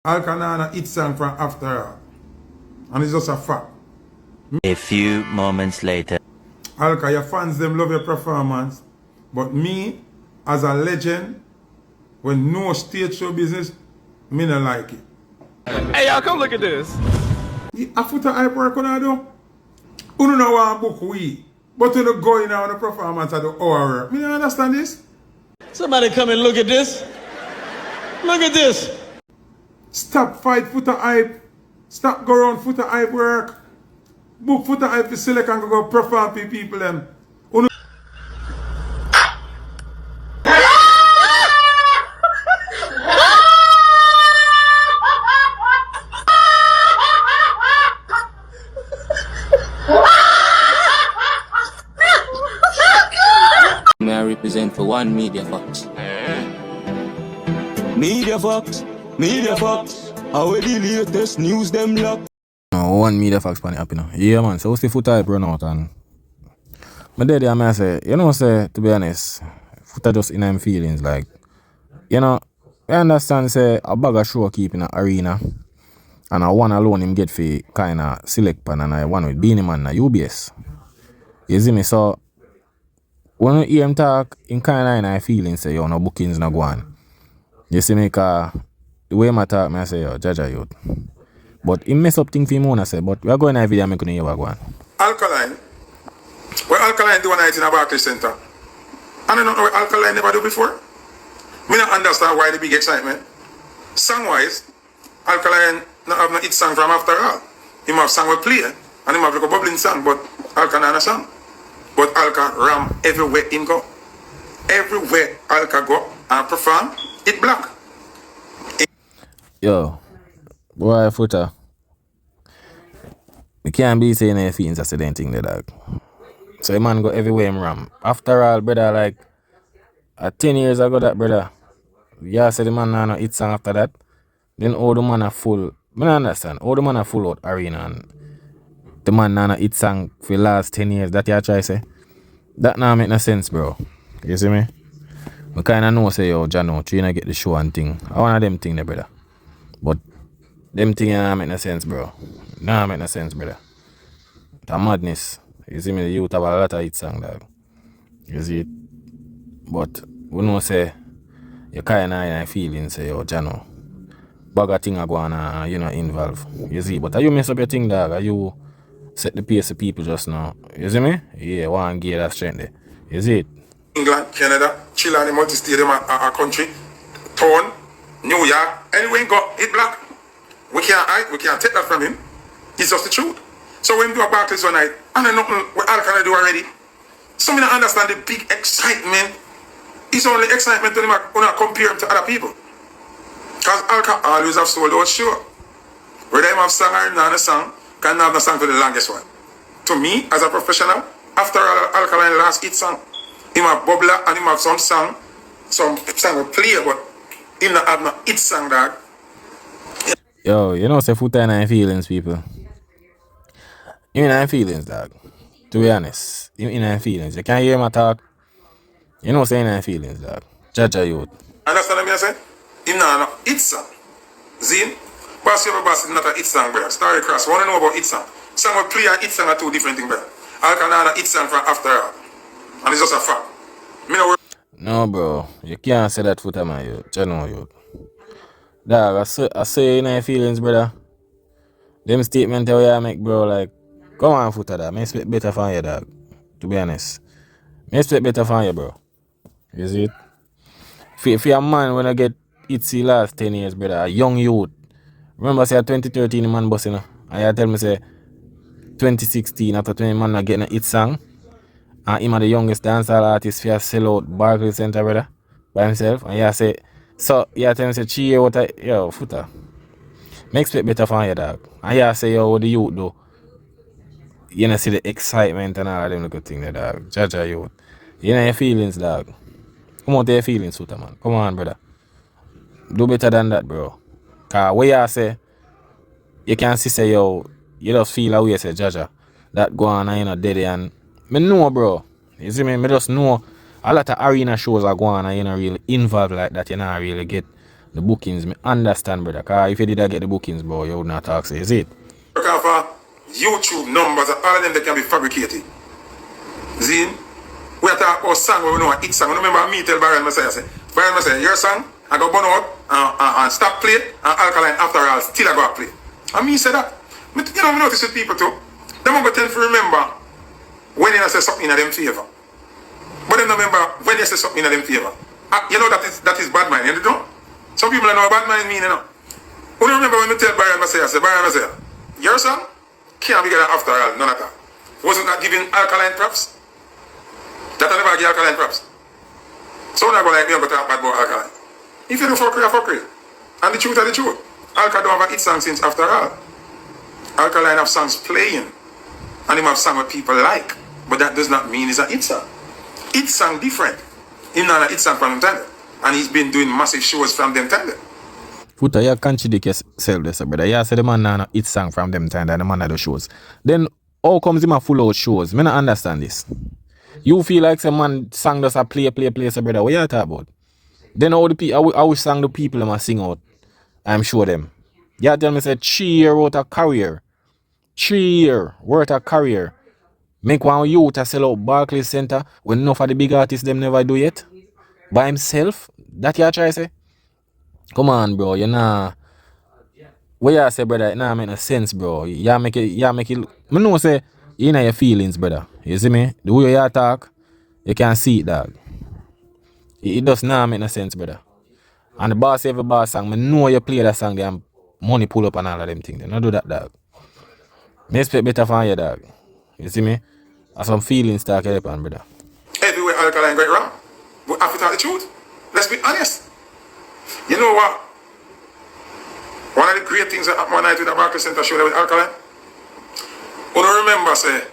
Alkaline hit song from After All. And it's just a fact. A few moments later. Alka, your fans them love your performance. But me, as a legend, when no stage show business, me not like it. Hey y'all, come look at this. A Foota hype work on I do. You don't want book we. But you don't go in on the performance at the hour work. Me don't understand this. Somebody come and look at this. Look at this. Stop fight Foota hype. Stop go around Foota hype work. Book Foota hype to select and go perform for people them. May I represent for one Media Fox? Media Fox, Media Fox. How the latest news them lock? One Media Fox pan up, you know. Yeah, man. So what's the Foota hype run out and my daddy I may say, you know, say to be honest, Foota just in them feelings like, you know, I understand say a bag of show keep in the arena and I one alone him get for kinda select pan and I one with Beanie Man na UBS. You see me, so when you hear him talk, in kinda in feelings say yo no bookings no go on. You see me, cause the way I talk, I say yo, Jaja youth. But he mess up thing for him I say, but we are going to video and make you hear what go on. Alkaline. What Alkaline do a night in a Barclays Center? And I don't know what Alkaline never do before. Me not understand why the big excitement. Song wise, Alkaline not have no hit song from After All. He have song we play and he have like a bubbling song, but Alka not a song. But Alka ram everywhere in go. Everywhere Alka go and perform, it black. Yo, boy Foota. We can't be saying anything that's the damn thing there, dog. So the man go everywhere him ram. After all, brother, like 10 years ago that brother. Yeah, said the man nah no hit song after that. Then all the man are full. I don't understand. All the man are full out arena and the man nah no hit song for the last 10 years. That you try to say? That nah make no sense, bro. You see me? I kinda know say yo, Jano, trying to get the show and thing. I want them thing there, brother. But them thing nah make no sense, bro. Nah make no sense, brother. It's a madness. You see me, the youth have a lot of hit song, dog. You see it? But we know say you kinda in feeling say yo, Jano. Bag of thing are going on, you know, involved. You see, but you mess up your thing, dog. Are you set the pace of people just now? You see me? Yeah, one gear that strength there. You see it? England, Canada, Chile, and the multi-stadium a country, town, New York, anywhere he go, it black. We can't hide, we can't take that from him. It's just the truth. So when we do a Barclays one night, and then nothing what Alkaline do already. So me not understand the big excitement. It's only excitement when I compare him to other people. Because Alka always have sold out show. Whether him have song or not a song, can have the song for the longest one. To me, as a professional, after Alkaline last hit song, him have bubbler and him have some song will play, but him not have no hit song, dog. Yo, you know say Foota in feelings, people. You in feelings, dog. To be honest, you in feelings. You can't hear my talk. You know say in feelings, dog. Jaja youth. Understand what I say? Him not no hit song. Zin? Boss your boss is not a hit song, brother. Story cross. Want to know about hit song? Song will play and hit song are two different things, brother. Alkaline not a hit song from After All. And it's just a fact. Me no worry. No, bro. You can't say that Foota, man, you. You know, you. Dog, I say in feelings, brother. Them statement that I make, bro, like, come on, Foota, dog. I expect better from you, dog. To be honest. I expect better from you, bro. You see it? If you're a man when I get itsy last 10 years, brother, a young youth. Remember, say 2013, the man boss, you know. And you tell me, say, 2016, after 20 man not getting a hit song. And him are the youngest dancehall artist for sell out Barclays Center, brother, by himself. And you say, so, you tell me, say, 3 years, yo, Foota. I expect better from you, dog. And you say, yo, what the youth do? You know, see the excitement and all of them good things there, dog. Jaja youth. You know your feelings, dog. Come on to your feelings, Foota, man. Come on, brother. Do better than that, bro. Cause what you say, you can see say, yo, you just feel how you say, Jaja. That go on and you know, dead and me know, bro. You see me? Me just know a lot of arena shows are going and you know really involved like that. You know really get The bookings, me understand, brother. Cause if you did get the bookings, bro, you would not talk, say, is it? Because for YouTube numbers, all of them they can be fabricated. See? We are talking about song where we know each song. Remember me tell Byron Messiah say, Byron Messiah, your song, I go burn out and stop play and Alkaline after all still I go play. And me say that. You know, I notice with people too. They won't tend to remember when you say something in them favor. But they don't remember when you say something in them favor. You know that is bad mind, you know? Some people don't know what bad mind mean, you know. You remember when we tell Byron Messiah, say, Byron Messiah, your song can't be getting after all, none at all. Wasn't that giving Alkaline props? That I never give Alkaline props. So I'm not going to like me, I'm going to talk bad about Alkaline. If you do fuckery, I fuckery. And the truth are the truth. Alkaline don't have a hit song since after all. Alkaline have songs playing. And him have songs what people like. But that does not mean it's a hit song. Hit song different. He's not a hit song from them tender. And he's been doing massive shows from them tender. Foota, you contradict yourself this, brother. You say the man not hit song from them tender and the man not the shows. Then how comes him a full out shows? Me not understand this. You feel like some man sang does a play, so brother, what you talk about? Then all the people, I wish sang the people them a sing out. I'm sure them. You tell me say 3 year out a career. 3 year worth a career. Make one youth to sell out Barclays Center when enough of the big artists them never do yet. By himself? That you try say? Come on, bro. You know what you say, brother, it nah make no sense, bro. You make it I know say you know your feelings, brother. You see me? The way you talk, you can see it, dog. It does not make no sense, brother. And the boss every boss song, I know you play that song there and money pull up and all of them things. They don't do that, dog. Me expect better from you, dog. You see me? And some feelings start to happen, brother. Everywhere Alkaline got it wrong. We have to tell the truth. Let's be honest. You know what? One of the great things that happened one night with the Barclays Center show there with Alkaline. You don't remember, say,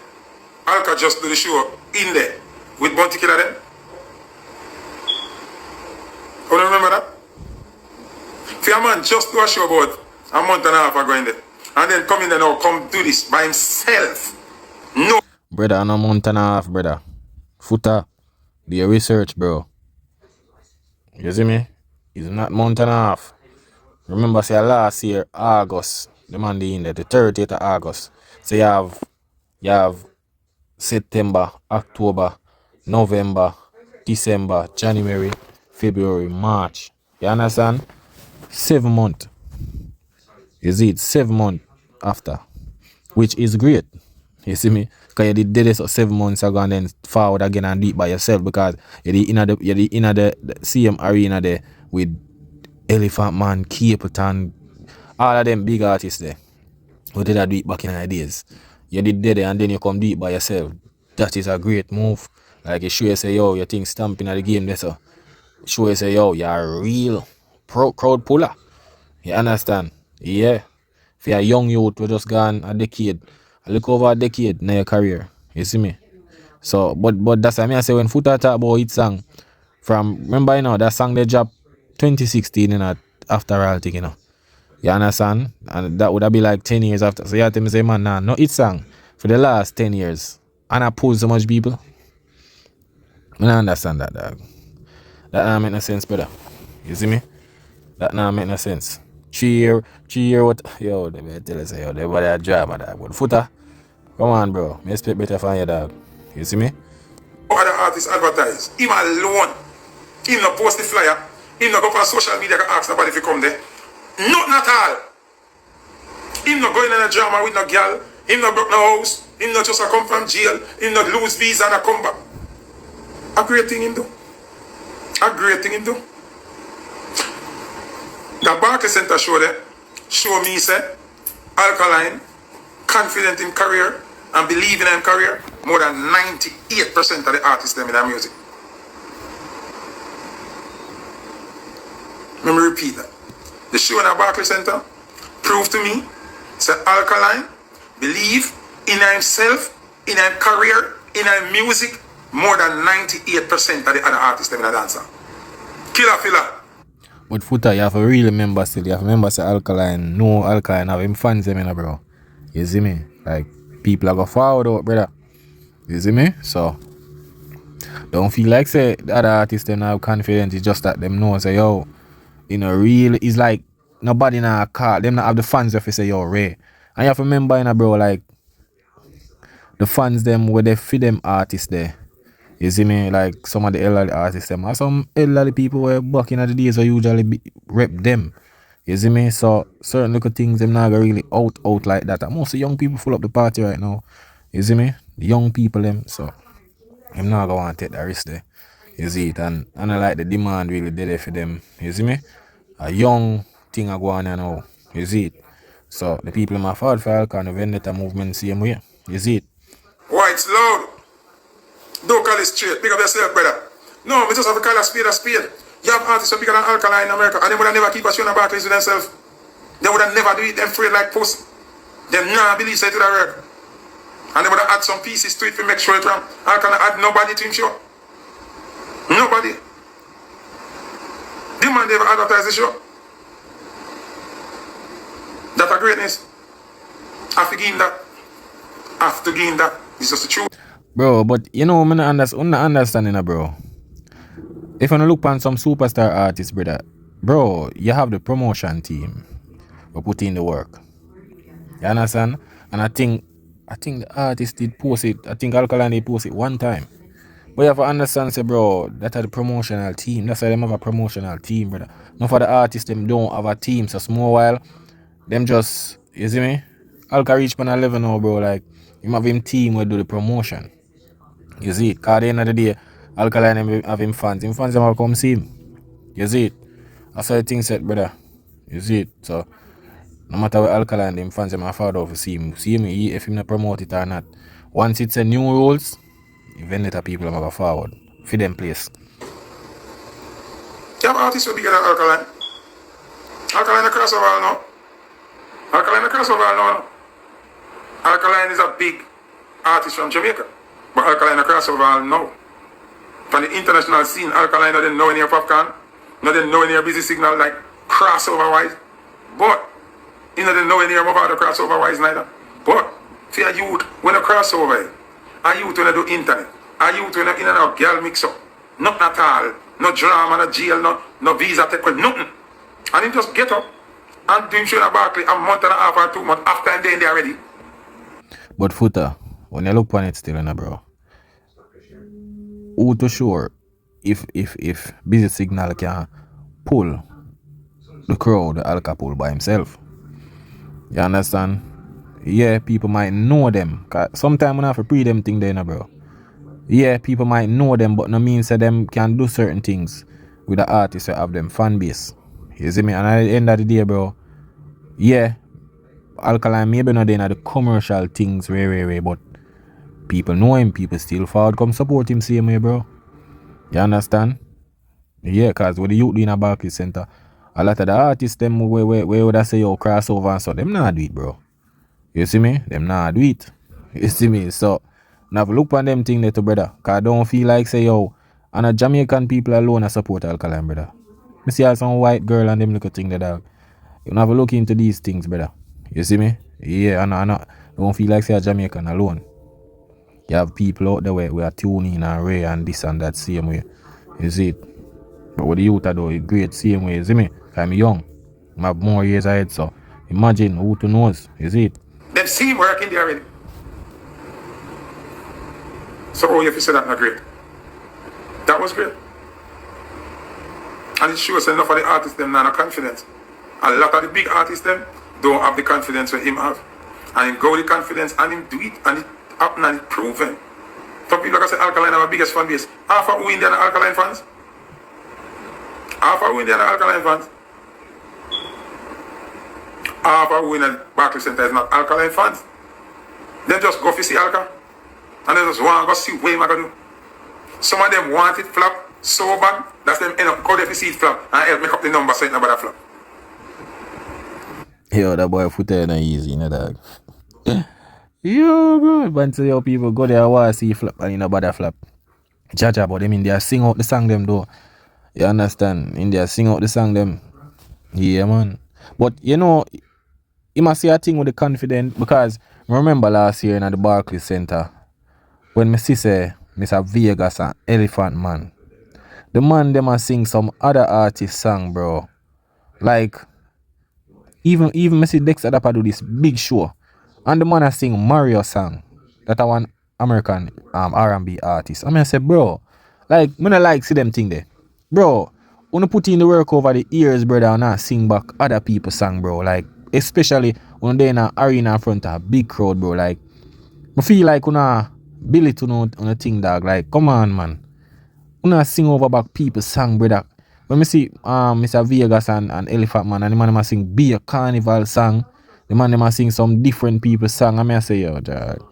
Alka just do the show in there with Bounty Killer then? You don't remember that? For a man just do a show about a month and a half ago in there. And then come in there now, come do this by himself. No. Brother, on a month and a half, brother. Foota, do your research, bro. You see me? It's not month and a half. Remember, say last year, August, the man in there, the 30th of August. So you have September, October, November, December, January, February, March. You understand? 7 months. You see it, 7 months after. Which is great. You see me? Because you did this 7 months ago and then forward again and do it by yourself because you're in the same arena there with Elephant Man, Capleton, all of them big artists there. Who did I do it back in the days? You did there and then you come do it by yourself. That is a great move. Like you show you say, yo, you think stamping at the game there, so show you say, yo, you're a real crowd puller. You understand? Yeah. If you're a young youth who just gone a decade, I look over a decade in your career. You see me? So, but that's what I say when Foota talk about hit song from, remember, you know, that song they dropped 2016, you know, after all thing, you know. You understand? And that would have been like 10 years after. So you have to say, man, nah, no hit song for the last 10 years. And I pull so much people. I don't understand that, dog. That don't make no sense, brother. You see me? That don't make no sense. 3 year, what? Yo, they better tell us, yo, they better drama, dog. But Foota, come on, bro. Me expect better from you, dog. You see me? Other artists advertise. Him alone. Him not post the flyer. Him not go on social media and ask nobody if he come there. Nothing at all. Him not going in a drama with no girl. Him not broke no house. Him not just a come from jail. Him not lose visa and a come back. A great thing him do. A great thing him do. The Barclays Center show there show me say Alkaline confident in career and believing in career more than 98% of the artists them in their music. Let me repeat that. The show in the Barclays Center proved to me say Alkaline believe in himself, in his career, in his music more than 98% of the other artists them in the dancer. Killer filler. But Foota, you have to really remember still. You have to remember say Alkaline, no Alkaline have him fans them in, bro. You see me? Like people are go forward out, brother. You see me? So don't feel like say the other artists them have confidence. It's just that them know say yo, you know, real, it's like nobody now call them not have the fans if you say yo Ray. And you have to remember, you know, bro, like the fans them where they feed them artists there. You see me, like some of the elderly artists them, or some elderly people were back in the days where usually rep them. You see me, so certain little things them not really out like that. And most of the young people full up the party right now. You see me, the young people them, so I'm not gonna want to take that risk there. You see it, and I like the demand really there for them. You see me, a young thing I go on now. You see it, so the people in my fault for Alkaline, the vendetta movement same way. You see it. White's loud. Don't call it straight. Pick up yourself, brother. No, we just have to call a spade a spade. You have artists who are bigger than Alkaline in America, and they would have never keep a show on Barclays to themselves. They would have never do it. Them afraid like puss. They not believe say to the work. And they would have add some pieces to it to make sure it ram. Alkaline add nobody to him show. Nobody. The man never advertise the show. That's a greatness. Have to gain that. Have to gain that. This is the truth. Bro, but you know, I'm not understanding, bro. If you look on some superstar artists, brother, bro, you have the promotion team who put in the work. You understand? And I think the artist did post it. I think Alkaline did post it one time. But you have to understand, say, bro, that's the promotional team. That's why them have a promotional team, brother. Not for the artists, them don't have a team. So small while, them just, you see me? Alka reach on a level now, bro. Like, him have him team will do the promotion. You see it? Cause at the end of the day, Alkaline have him fans. Him fans them will come see him. You see it? That's how the thing set, brother. You see it? So, no matter what Alkaline, them fans them have found out to see him. See him if him not promote it or not. Once it's a new rules, vendetta people have a forward. For them place. You have artists who are bigger than Alkaline. Alkaline a crossover now. Alkaline a crossover now. Alkaline is a big artist from Jamaica. But Alkaline a crossover now. From the international scene, Alkaline doesn't know any popcorn. Doesn't know any busy signal like crossover wise. But he doesn't know any about the crossover wise neither. But for a youth, when a crossover, a youth when I do internet, a youth when I in and out girl mix up. Nothing at all. No drama, no jail, no visa take nothing. And he just get up and do him show in a Barclay a month and a half or 2 months after and then they already. But Foota, when you look on it still, bro, who to sure if busy signal can pull the crowd, the Alka pull by himself. You understand? Yeah, people might know them. Sometimes we have to pre them thing there, bro. Yeah, people might know them, but no means that them can do certain things with the artists that have them fan base. You see me? And at the end of the day, bro, yeah, Alkaline maybe not in the commercial things, way, but people know him, people still forward come support him same way, bro. You understand? Yeah, cause with the youth in a Barclays Center, a lot of the artists them where would I say yo crossover and so them not do it, bro. You see me? Them not do it. You see me? So now look on them thing there to brother. Cause I don't feel like say yo and a Jamaican people alone a support Alkaline, brother. Me see some white girl and them little thing there, dog. You have a look into these things, brother. You see me? Yeah, I don't feel like say a Jamaican alone. You have people out there where are tuning and Ray and this and that same way. You see it? But what the youth are doing, great same way, you see me? I'm young. I have more years ahead, so imagine who to knows, you see it? Them see him working there already. So oh, you have to say that not great. That was great. And it shows enough of the artists them now no confidence. A lot of the big artists them don't have the confidence that him have. And him go with the confidence and him do it and it happen and it proven. Some people like I say Alkaline have a biggest fan base. Half of who in there are Alkaline fans? Half of who in there are Alkaline fans? Half of who in the Barclays Center is not Alkaline fans. They just go to see Alka. And they just want to go see what I'm going to do. Some of them want it flop so bad, that's them end up go there to see it flop and help make up the number so it's not about flop. Yo, that boy Foota ain't easy, you know, dog. Yo, bro, a bunch of your people go there and want to see flop and you know about that flop. Jaja, but them in there sing out the song them though. You understand? In there sing out the song them. Yeah, man. But you know, you must see a thing with the confidence because remember last year in the Barclays Center when me see say Mr. Vegas and Elephant Man. The man them a sing some other artist song, bro. Like even me see Dexter Dapper do this big show. And the man a sing Mario song. That a one American R&B artist. I mean I say, bro, like me not like see them thing there. Bro, when you put in the work over the years, brother, and I sing back other people's song, bro. Like especially when they in an arena in front of a big crowd, bro. Like I feel like una Billy to know on a thing, dog. Like, come on, man. Una sing over back people's song, brother. When me see Mr. Vegas and Elephant Man and the man them a sing Be a Carnival song, the man them a sing some different people's song. I mean I say, yo, dog.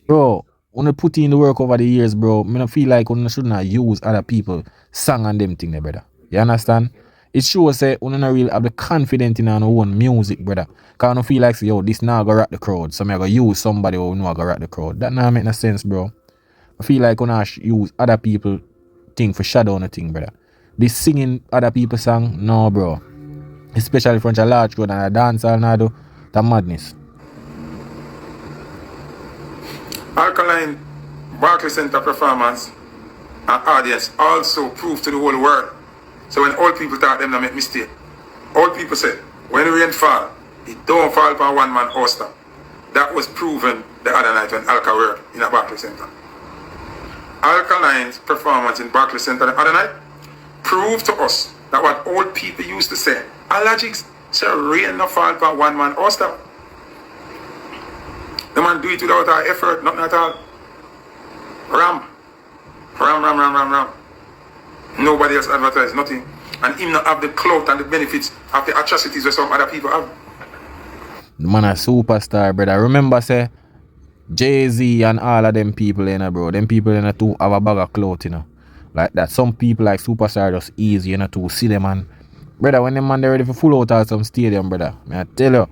Bro, when you put in the work over the years, bro, me not feel like you should not use other people song and them thing there, brother. You understand? It shows say you not really have the confidence in your own music, brother. Cause you feel like say, yo, this now go rock the crowd. So me I go use somebody who know I go rock the crowd. That not make no sense, bro. I feel like you not use other people thing for shadow on the thing, brother. This singing other people's song, no, bro. Especially from a large crowd and a dancehall now do, that madness. Alkaline Barclay Center performance and audience also proved to the whole world. So when old people thought them to make mistake, old people said, when the rain fall, it don't fall upon one man hoster. That was proven the other night when Alka were in a Barclay Center. Alkaline's performance in Barclay Center the other night proved to us that what old people used to say, allergics say rain no fall upon one man hoster. The man do it without our effort, nothing at all. Ram. Nobody else advertise nothing. And him not have the clout and the benefits of the atrocities that some other people have. The man a superstar, brother. Remember say Jay-Z and all of them people, you know, bro. Them people, you know, too have a bag of clout, you know. Like that. Some people like superstar just easy, you know, to see them, man. Brother, when them man they ready for full out of some stadium, brother. I tell you,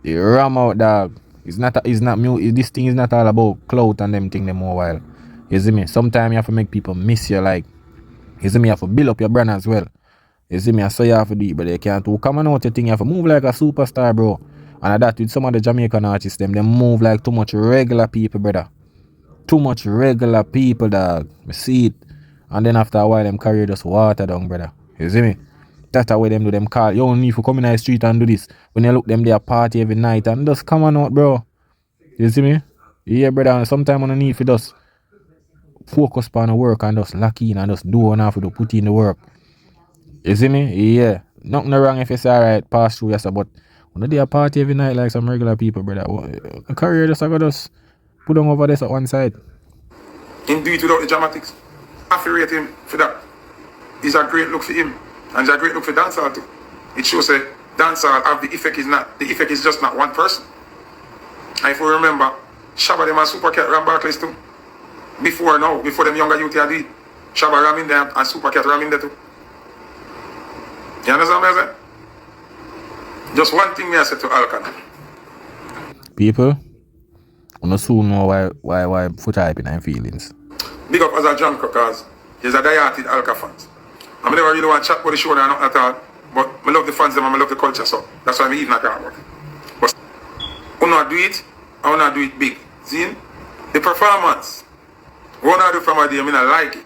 they ram out, dog. This thing is not all about clout and them thing them more while. You see me? Sometimes you have to make people miss you, like, you see me, you have to build up your brand as well. You see me, I saw you have to do it, but you can't do come on out your thing, you have to move like a superstar, bro. And that with some of the Jamaican artists, them move like too much regular people, brother. Too much regular people, dog. I see it. And then after a while, them career just water down, brother. You see me? That's the way them do them call. You don't need to come in the street and do this. When you look them, they party every night and just come on out, bro. You see me? Yeah, brother. And sometimes on the need for just focus on the work and just lock in and just do what have to put in the work. You see me? Yeah. Nothing wrong if it's alright, pass through, yes, but when they party every night like some regular people, brother, the career just I got just put them over this at one side. Him do it without the dramatics. I feel rate him for that. It's a great look for him. And it's a great look for dancehall too. It shows that dancehall have the effect is just not one person. And if we remember, Shabba them and Supercat ram Barclays too. Before them younger youth had it. Shabba ram in there and Supercat ram in there too. You understand what I'm saying? Just one thing me I said to Alkaline. People, you know soon know why Foota hype in feelings. Big up as a junker cause he's a die-hearted Alka fans. I never really want to chat about the show now, not at all. But I love the fans them and I love the culture, so that's why I even not care about it. But I not do it, I want to do it big. See? The performance. What I do from my day, I mean I like it.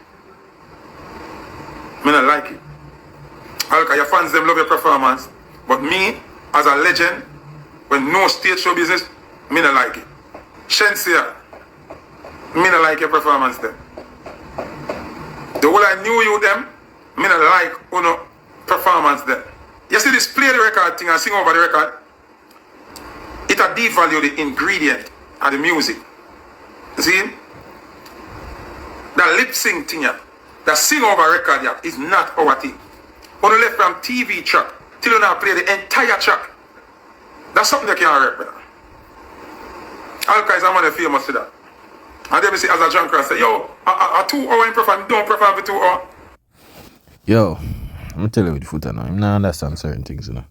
I like it. Alka, your fans them love your performance. But me, as a legend, when no stage show business, me not like it. Shensia, me not like your performance then. The whole I knew you them, me not like uno performance then. You see this play the record thing and sing over the record, it a devalue the ingredient of the music. You see? The lip sync thing, the sing over record is not our thing. When you left from TV track till you now play the entire track, that's something that can't work, brother. Alka is a man famous for that. And then we see as a junker say, yo, a 2 hour in perform, don't perform for 2 hours. Yo, I'm gonna tell you with the Foota now. I'm not understand certain things, you know.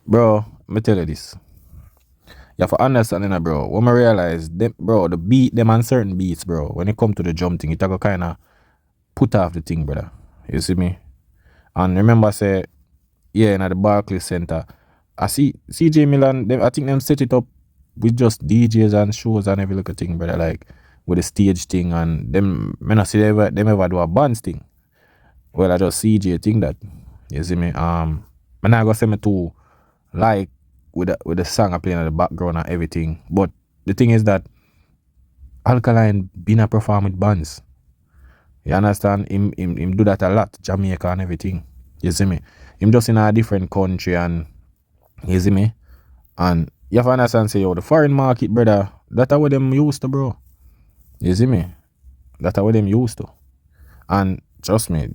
Bro, I'm gonna tell you this. You have to understand, you know, bro. When I realize, them, bro, the beat, them and certain beats, bro, when it come to the drum thing, it go kind of put off the thing, brother. You see me? And remember, say, yeah, in the Barclays Center, I see CJ Milan, I think them set it up with just DJs and shows and every little thing, brother, like with the stage thing, and them, I see them ever do a bands thing. Well, I just CJ thing that, you see me, I I'm not gonna say me too like with the song I playing in the background and everything. But the thing is that Alkaline been a perform with bands. You understand? Him do that a lot, Jamaica and everything. You see me? Him just in a different country and you see me? And you have to understand, say, yo, the foreign market, brother, that's what them used to, bro. You see me? That's what them used to. And trust me,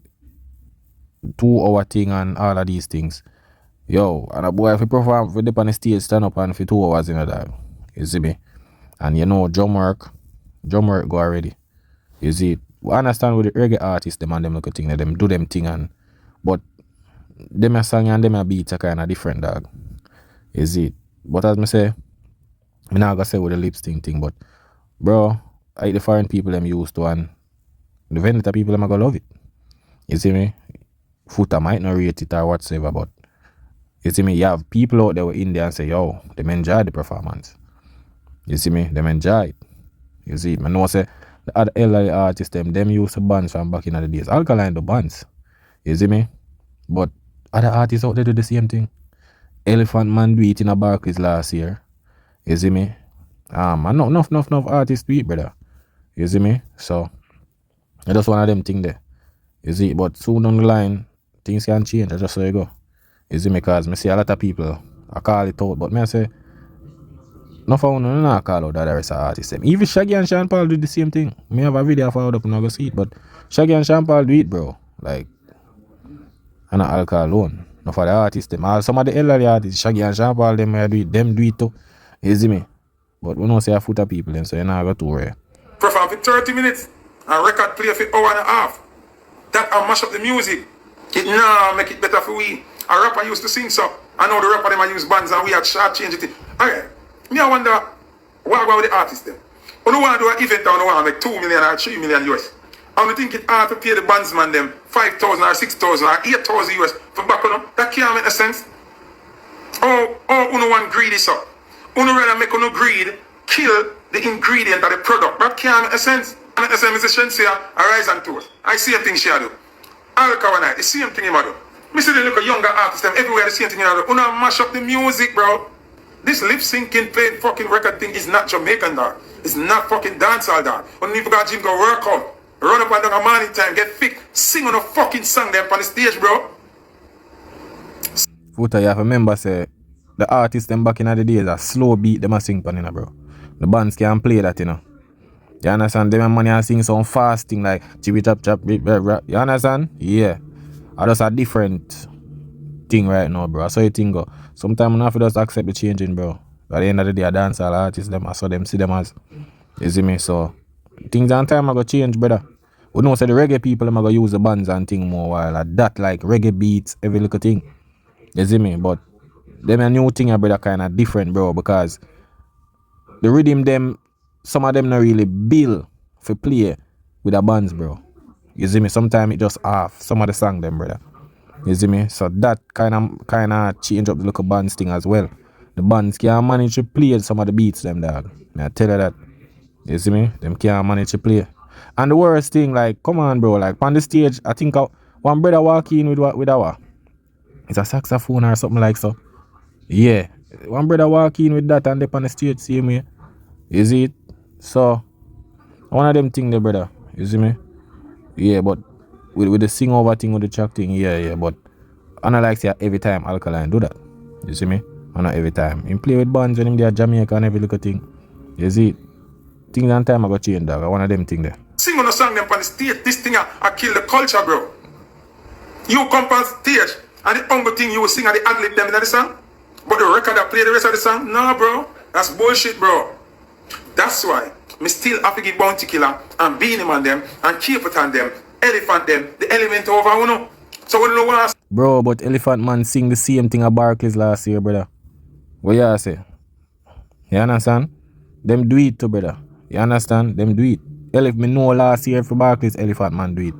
2 hour thing and all of these things. Yo, and a boy, if you perform, if you dip on the stage, stand up and for 2 hours in a day. You see me? And you know, drum work go already. You see, we understand with the reggae artists, them and them look at thing, them do them thing, and but them a song and them a beats are kind of different, dog. You see, but as me say, I'm not gonna say with the lip sync thing, but bro, the foreign people them used to, and the Vendetta people them are gonna love it. You see me? Foota might not rate it or whatsoever, but you see me, you have people out there with India and say, yo, them enjoy the performance. You see me? Them enjoy it. You see it? I know say the other LA artists them used to bands from back in the days. Alkaline the bands. You see me? But other artists out there do the same thing. Elephant Man do it in a Barclays last year. You see me? And no enough artists do it, brother. You see me? So I just one of them thing there. You see, but soon down the line, things can change. I just so you go. You see me? Because I see a lot of people I call it out, but I say no for one not call out that the rest of artists. Even Shaggy and Sean Paul do the same thing. Me have a video followed up and I go see it, but Shaggy and Sean Paul do it, bro. Like, and not Alkaline alone. No for the artists them. Some of the elderly artists, Shaggy and Sean Paul, them do it. Them do it too. You see me? But we don't say a Foota people then, so you not go too worry. Perform for 30 minutes and record play for hour and a half. That and mash up the music. It now make it better for we. A rapper used to sing so. I know the rapper them I use bands and we had short change it. Okay. Me I wonder what about the artists then? You don't want to do an event and you want to make 2 million or 3 million US. And you think it hard to pay the bandsman them 5,000 or 6,000 or 8,000 US for back on them? That can't make no sense. Oh, you want greedy so. You rather make you greed kill the ingredient of the product. That can't make no sense. And the same as the Shensia, a rise and toast. I see a thing she do. Alkaline, the same thing he do. Me see the little younger artists them everywhere the same thing he do. You know mash up the music, bro. This lip syncing playing fucking record thing is not Jamaican, dog. It's not fucking dancehall, dog. When you got Jim go work out, run up and down a morning time, get fit, sing on a fucking song there on the stage, bro. Foota, you have to remember, say, the artists them back in the days are slow beat them a sing pan, bro. The bands can play that, you know. You understand? Them money and sing some fast thing like chibi chop chop, you understand? Yeah. I just a different thing right now, bro. I saw you thing go. Sometimes I have to just accept the changing, bro. At the end of the day, I dance all artists them. I saw them see them as, you see me. So things and time I go change, brother. We know say the reggae people them I go use the bands and thing more while like that, like reggae beats, every little thing. You see me? But them a new thing, brother, kind of different, bro, because the rhythm them, some of them not really build for play with the bands, bro. You see me? Sometimes it just off. Some of the song them, brother. You see me? So that kind of change up the local bands thing as well. The bands can't manage to play some of the beats them, dog. I tell you that. You see me? Them can't manage to play. And the worst thing, like, come on, bro. Like, on the stage, I think one brother walk in with our, it's a saxophone or something like so. Yeah. One brother walk in with that and they on the stage, see me? You see it? So, one of them thing there, brother. You see me? Yeah, but with the sing over thing, with the track thing, yeah, but I don't like say every time Alkaline do that. You see me? And not every time. Him play with bands when him there Jamaica and every little thing. You see? Things and time I got change, dog. One of them thing there. Sing on a song them on the stage, this thing I kill the culture, bro. You come on stage and the only thing you will sing and the ad-lib them in the song. But the record that play the rest of the song, nah, bro. That's bullshit, bro. That's why me still have to give Bounty Killer and Beanie Man them and Keep It on them, Elephant them, the element over, you know. So when you want to... Bro, but Elephant Man sing the same thing at Barclays last year, brother. What you say? You understand? Them do it too, brother. You understand? Them do it. Me know last year for Barclays, Elephant Man do it.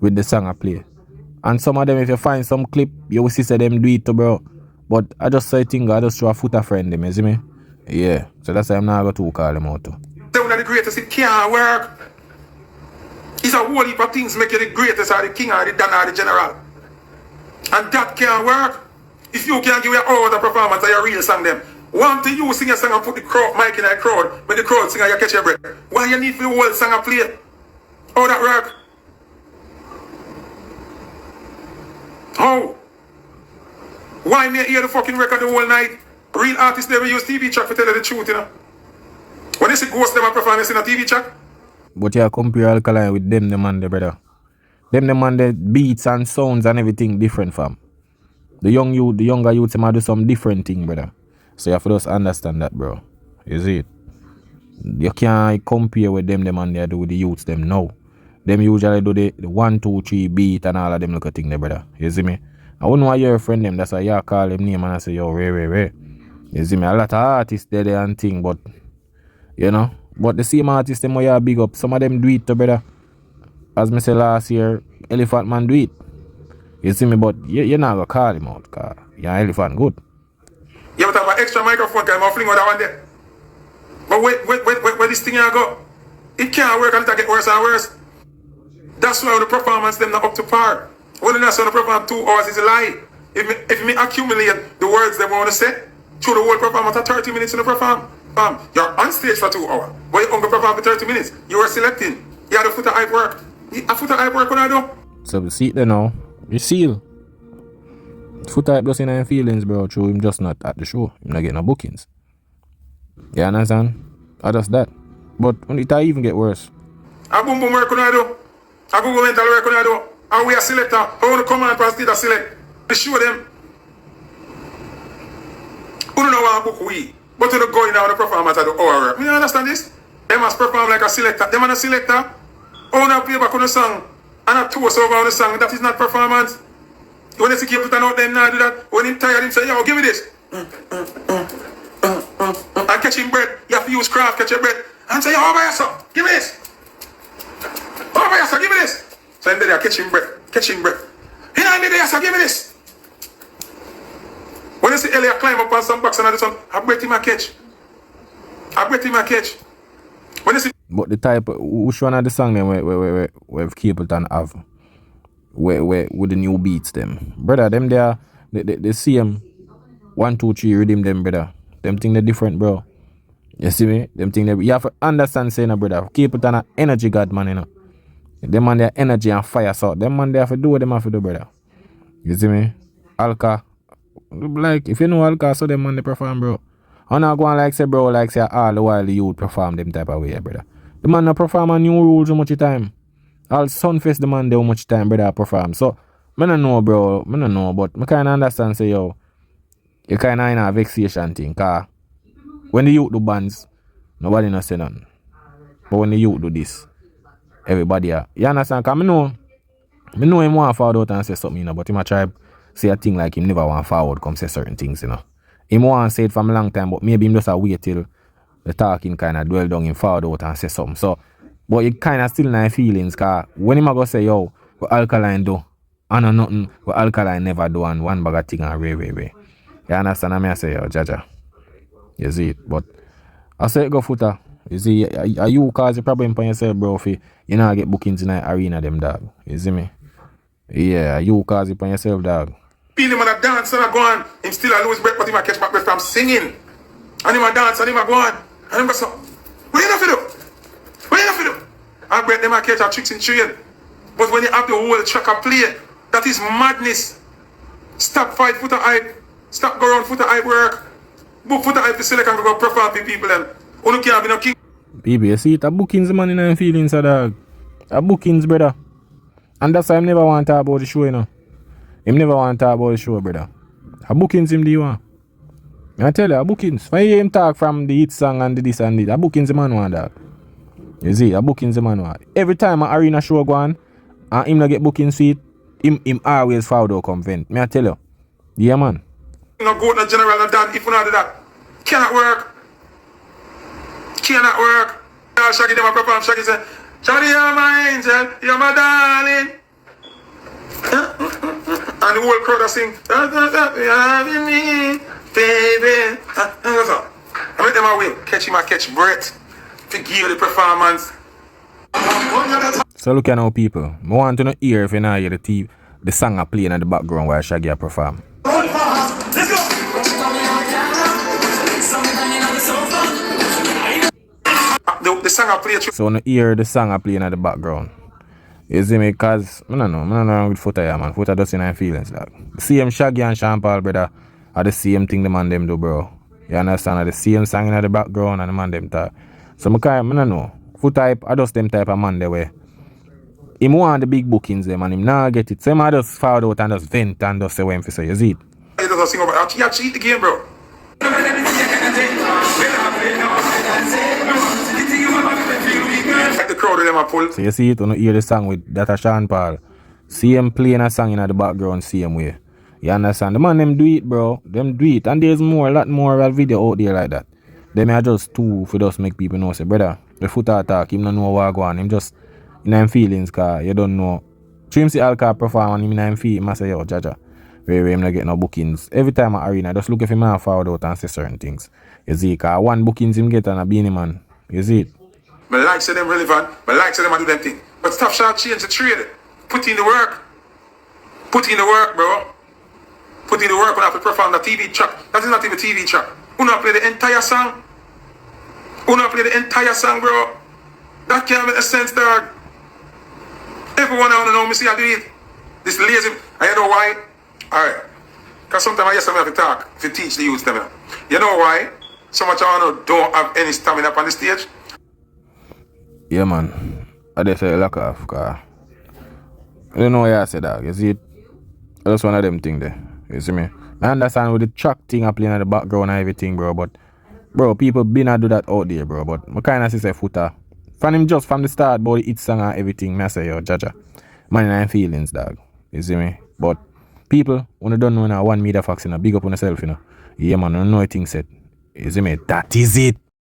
With the song I play. And some of them, if you find some clip, you will see say them do it too, bro. But I just say thing, I just throw a Foota friend them, you see me? Yeah. So that's why I'm not going to call them out too. One of the greatest, it can't work. It's a whole heap of things make you the greatest or the king or the dan or the general. And that can't work. If you can't give your all the performance of your real song them, want to you sing a song and put the crowd mic in the crowd, when the crowd sing and you catch your breath. Why you need for the whole song and play? How that work? How? Why me hear the fucking record the whole night? Real artists never use TV track for tell you the truth, you know. When they see ghost them a performance in a TV track. But you compare Alkaline with them man, the brother. Them man, the beats and sounds and everything different, fam. The younger youths, them do some different thing, brother. So you have to just understand that, bro. You see it? You can't compare with them man they do with the youths them now. Them usually do the 1, 2, 3 beat and all of them look at thing there, brother. You see me? I wouldn't want your friend them, that's why you call them name and I say, yo, Ray. You see me? A lot of artists there and thing, but you know, but the same artists them where you big up, some of them do it too, brother. As me say last year, Elephant Man do it. You see me, but you're not gonna call him out, cause you're Elephant good. You have to have an extra microphone, cause I'm fling out that one there. But where this thing I go, it can't work and it get worse and worse. That's why the performance them not up to par. When that's on the performance 2 hours is a lie. If me accumulate the words they want to say through the whole performance at 30 minutes in the performance, you're on stage for 2 hours. But you only perform for 30 minutes. You are selecting. You have the Foota hype work. A Foota hype work when I do. So we see it there now. You seal. Foota hype just in our feelings, bro. True, him just not at the show. Him not getting no bookings. You understand? I just that. But when it even get worse. A boom boom work when I do. A Google mental work when I do. And we are selector. I want to come and pass the select. To show them. Who don't know what book we. But to the going down the performance at the hour work. You understand this? They must perform like a selector. They man a selector. Own a play back on the song. And a toast over on the song. That is not performance. When they see keep putting out, then now do that. When him tired, him say, yo, give me this. And catch him breath. You have to use craft, catch your breath. And say, yo, over here, son. Give me this. Over here, son. Give me this. So in there, catch him breath. Catch him breath. Here, in there, son. Give me this. When you see Elliot climb up on some box and I do some, I breath him a catch. I breath him a catch. When you see... But the type, which one of the song them where Capleton have? Where with the new beats them, brother, them there, the same 1, 2, 3 rhythm them, brother. Them thing they different, bro. You see me? Them thing they, you have to understand saying, brother. Capleton a energy god, man, you know. Them man their energy and fire, so them man they have to do what them have to do, brother. You see me? Alka, like if you know Alka, so them man they perform, bro. I'm not going like say, bro, like say all the while you would perform them type of way, brother. The man not perform a new rules so much time. All Sunfest the man there how much time brother perform. So I don't know, bro. I don't know, but I kinda understand say yo, you kinda in a vexation thing, cause when the youth do bands, nobody no say nothing. But when the youth do this, everybody you understand? Cause I know him want forward out and say something, you know, but him a try say a thing like him never want forward come say certain things, you know. Him want say it from a long time, but maybe him just a wait till the talking kinda dwell down him forward out and say something. So but you kinda still in feelings, cause when him a go say, yo, what Alkaline do? I know nothing what Alkaline never do and one bag of thing and Ray. You understand? I mean I say, yo, Jaja. You see it? But I say go Foota. You see, are you cause the problem for yourself, bro, if you not get bookings in the arena them dog. You see me? Yeah, you cause it for yourself, dog. Feel him and a dance and I go on. Him still a lose breath, but him a catch back breath from singing. And him a dance and him a go on. And him go so, what you know for do? What you know for do? I break them a catch a tricks in train. But when you have the whole track a play, that is madness. Stop fight Foota hype. Stop go around Foota hype work. Book Foota hype to select and go perform for people them. Who can't be no king. Baby, you see it, a bookings man in them feelings, dog. A bookings, brother. And that's why I never want to talk about the show, you know. Him never want to talk about the show, brother. A bookings him do you want. I tell you, a bookings. When you hear him talk from the hit song and the this and this, a bookings the man want, dog. You see, a bookings the man want. Every time an arena show go on, and him not get bookings feet, him always foul out come vent. Me I tell you. Yeah, man. No go to general and done if you not do that. Cannot work. Cannot work. Shaggy them a perform. Shaggy say, Shaggy, you're my angel, you're my darling. And the whole crowd are sing, you're having me, baby. I make them a win. Catch him a catch breath. To give you the performance. So look at now people. I want to know hear if you not hear the song are playing in the background while Shaggy a perform. do. The song I play through. So, you hear the song I playing in the background. You see me? Because, I don't know with Foota, yeah, man. Foota does in my feelings, dog. The same Shaggy and Sean Paul, brother, are the same thing the man them do, bro. You understand? Are the same song in the background and the man them talk. So, I don't know. Foota, I just them type of man there where him want the big bookings them and him not get it. So, I just fall out and just vent and just say what him for say. You see it? He doesn't sing about it. He cheat the game, bro. Like the crowd of them a pull. So you see it when you hear the song with that Sean Paul. See him playing a song in the background, same way. You understand? The man them do it, bro. Them do it. And there's more, a lot more of video out there like that. Them are just two for just make people know, say, brother, the Foota attack, him don't know what go on. Him just in him feelings, cause you don't know. So him see Alkaline perform and him in him feet, him say, yo, Jaja, where him not get no bookings. Every time at arena, just look if him man forward out and say certain things. You see, cause one bookings him get and a beanie man. You see it? My likes of them relevant, my likes of them I do them thing. But stop shall change the trade. Put in the work. Put in the work, bro. Put in the work when I have to perform the TV track. That is not even TV track. Who not play the entire song? Who not play the entire song, bro? That can't make sense, dog. Everyone I want to know me see I do it. This lazy, and you know why? Alright. Because sometimes I have to talk to teach the youth them. You know why? So much I want to don't have any stamina up on the stage. Yeah, man. I just say lock off, cause I don't know why I say that. You see it? That's one of them things there. You see me? I understand with the track thing I playing in the background and everything, bro. But, bro, people been a do that out there, bro. But I kind of say Foota. From him just from the start, about the hit song and everything, I say, yo, Jaja. Man, I feelings, dog. You see me? But people, when you don't know now, one media facts, you know, big up on yourself, you know. Yeah, man, I don't know what thing said. You see me? That is it.